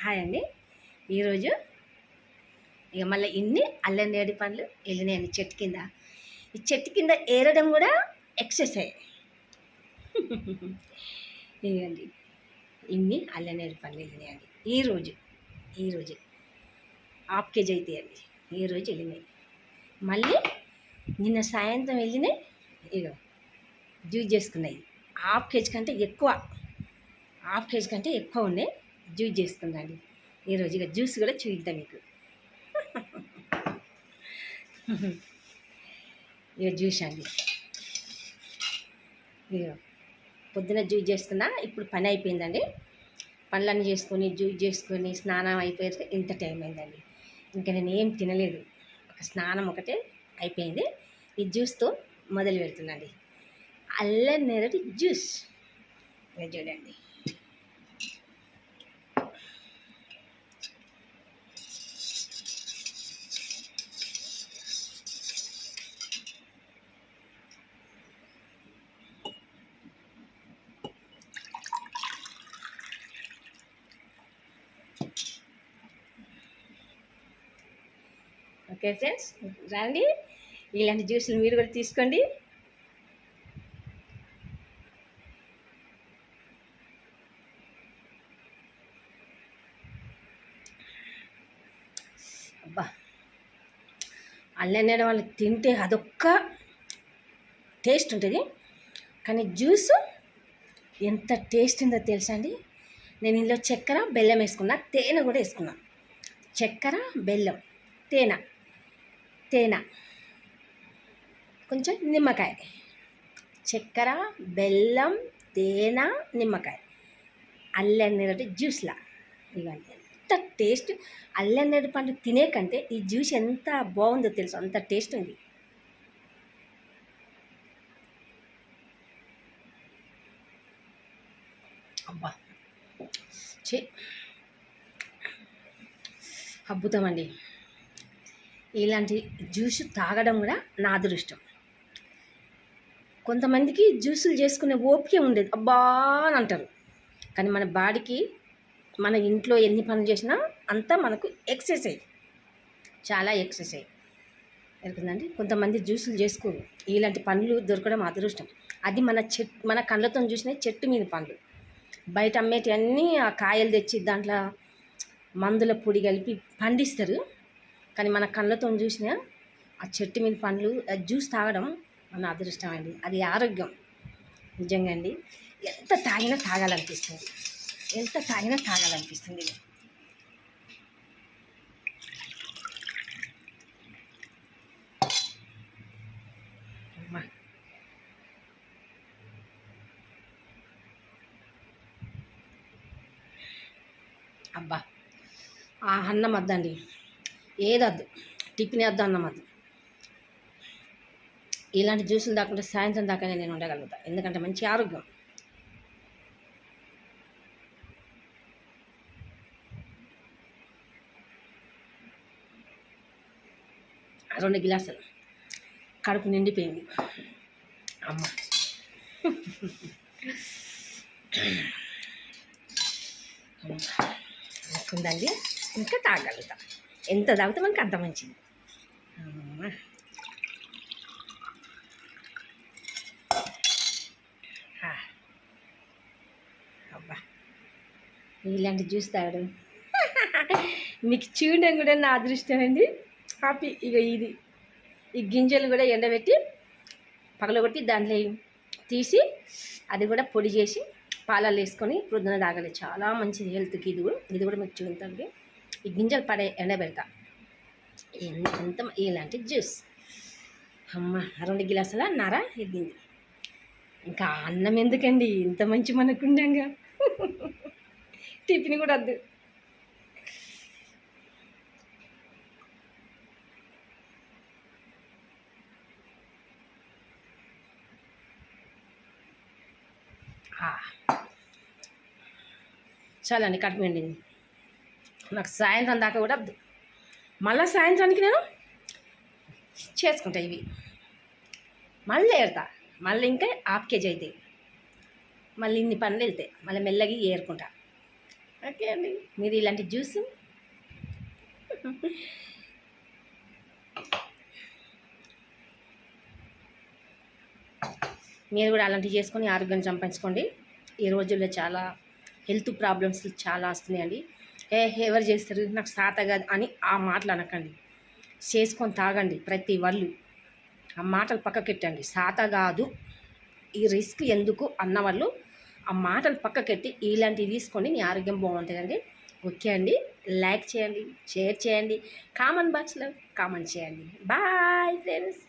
Hi అండి. ఈరోజు ఇక మళ్ళీ ఇన్ని అల్లం నేడి పండ్లు వెళ్ళినాయండి చెట్టు కింద. ఈ చెట్టు కింద ఏరడం కూడా ఎక్సర్సైజ్. ఇదండి ఇన్ని అల్లం నేడి పండ్లు వెళ్ళినాయండి ఈరోజు హాఫ్ కేజీ అయితే అండి ఈరోజు వెళ్ళినాయి. మళ్ళీ నిన్న సాయంత్రం వెళ్ళినాయి. ఇక జ్యూస్ చేసుకున్నాయి. హాఫ్ కేజీ కంటే ఎక్కువ ఉన్నాయి. జ్యూస్ చేసుకుందండి ఈరోజు. ఇక జ్యూస్ కూడా చూద్దాం మీకు. ఇక జ్యూస్ అండి. ఇక పొద్దున జ్యూస్ చేసుకున్నా. ఇప్పుడు పని అయిపోయిందండి. పనులన్నీ చేసుకొని జ్యూస్ చేసుకొని స్నానం అయిపోయేది ఇంత టైం అయిందండి. ఇంకా నేను ఏం తినలేదు. ఒక స్నానం ఒకటే అయిపోయింది. ఈ జ్యూస్తో మొదలు పెడుతుందండి. అల్లం నేరేడు జ్యూస్. ఇక చూడండి. ఓకే ఫ్రెండ్స్, రండి ఇలాంటి జ్యూసులు మీరు కూడా తీసుకోండి. అబ్బా, అల్లం నేరేడు వాళ్ళు తింటే అదొక్క టేస్ట్ ఉంటుంది. కానీ జ్యూస్ ఎంత టేస్ట్ ఉందో తెలుసా అండి. నేను ఇందులో చక్కెర బెల్లం వేసుకున్నా, తేనె కూడా వేసుకున్నా. చక్కెర బెల్లం తేనె కొంచెం నిమ్మకాయ. చక్కెర బెల్లం తేనె నిమ్మకాయ అల్లం నేరేడు జ్యూస్లా. ఇవన్నీ ఎంత టేస్ట్. అల్లం నేరేడు పండు తినే కంటే ఈ జ్యూస్ ఎంత బాగుందో తెలుసు, అంత టేస్ట్ ఉంది. అబ్బా అద్భుతమండి. ఇలాంటి జ్యూస్ తాగడం కూడా నా అదృష్టం. కొంతమందికి జ్యూసులు చేసుకునే ఓపిక ఉండేది, అబ్బా అని అంటారు. కానీ మన బాడీకి మన ఇంట్లో ఎన్ని పనులు చేసినా అంతా మనకు ఎక్సర్సైజ్, చాలా ఎక్సర్సైజ్ జరుగుతుందండి. కొంతమంది జ్యూసులు చేసుకోరు. ఇలాంటి పండ్లు దొరకడం అదృష్టం. అది మన కళ్ళతో చూసిన చెట్టు మీద పండ్లు. బయట అమ్మేటివన్నీ ఆ కాయలు తెచ్చి దాంట్లో మందుల పొడి కలిపి పండిస్తారు. కానీ మన కళ్ళతో చూసిన ఆ చెట్టు మీద పండ్లు జ్యూస్ తాగడం మన అదృష్టం అండి. అది ఆరోగ్యం నిజంగా అండి. ఎంత తాగినా తాగాలనిపిస్తుంది. అబ్బా, ఆ అన్నం వద్దండి, ఏదద్దు, టిఫిన్ వద్దు, అన్నం వద్దు. ఇలాంటి జ్యూసులు తాకుంటే సాయంత్రం దాకానే నేను ఉండగలుగుతా. ఎందుకంటే మంచి ఆరోగ్యం. రెండు గ్లాసులు కడుపు నిండిపోయింది. అమ్మ వస్తుందండి. ఇంకా తాగలుగుతాం. ఎంత తాగితే మనకి అంత మంచిది. అబ్బా, ఇలాంటి జ్యూస్ తాగడం మీకు చూడడం కూడా నా అదృష్టం అండి. హ్యాపీ. ఇక ఈ గింజలు కూడా ఎండబెట్టి పగలగొట్టి దాంట్లో తీసి అది కూడా పొడి చేసి పాలల్లో వేసుకొని ప్రొద్దున తాగాలి. చాలా మంచిది హెల్త్కి. ఇది కూడా మీకు చూడండి. ఈ గింజలు ఎండబెడతా. ఎంత ఇలాంటి జ్యూస్. అమ్మ, 2 గ్లాసుల నర ఎగ్గింది. ఇంకా అన్నం ఎందుకండి, ఇంత మంచి మనకుండంగా. టిఫిన్ కూడా వద్దు. చాలండి, కట్టుకోండి. నాకు సాయంత్రం దాకా కూడా వద్దు. మళ్ళీ సాయంత్రానికి నేను చేసుకుంటా. ఇవి మళ్ళీ ఏరుతా. మళ్ళీ ఇంకా హాఫ్ కేజీ అవుతాయి. మళ్ళీ ఇన్ని పనులు వెళ్తాయి. మళ్ళీ మెల్లగా ఏరుకుంటా. ఓకే అండి, మీరు ఇలాంటి జ్యూస్ మీరు కూడా అలాంటివి చేసుకొని ఆరోగ్యాన్ని సంపాదించుకోండి. ఈ రోజుల్లో చాలా హెల్త్ ప్రాబ్లమ్స్ చాలా వస్తున్నాయండి. ఎవరు చేస్తారు, నాకు సాత కాదు అని ఆ మాటలు అనకండి. చేసుకొని తాగండి ప్రతి వాళ్ళు. ఆ మాటలు పక్కకెట్టండి. సాత కాదు, ఈ రిస్క్ ఎందుకు అన్నవాళ్ళు ఆ మాటలు పక్కకెట్టి ఇలాంటివి తీసుకొని మీ ఆరోగ్యం బాగుంటుందండి. ఓకే అండి, లైక్ చేయండి, షేర్ చేయండి, కామెంట్ బాక్స్లో కామెంట్ చేయండి. Bye friends.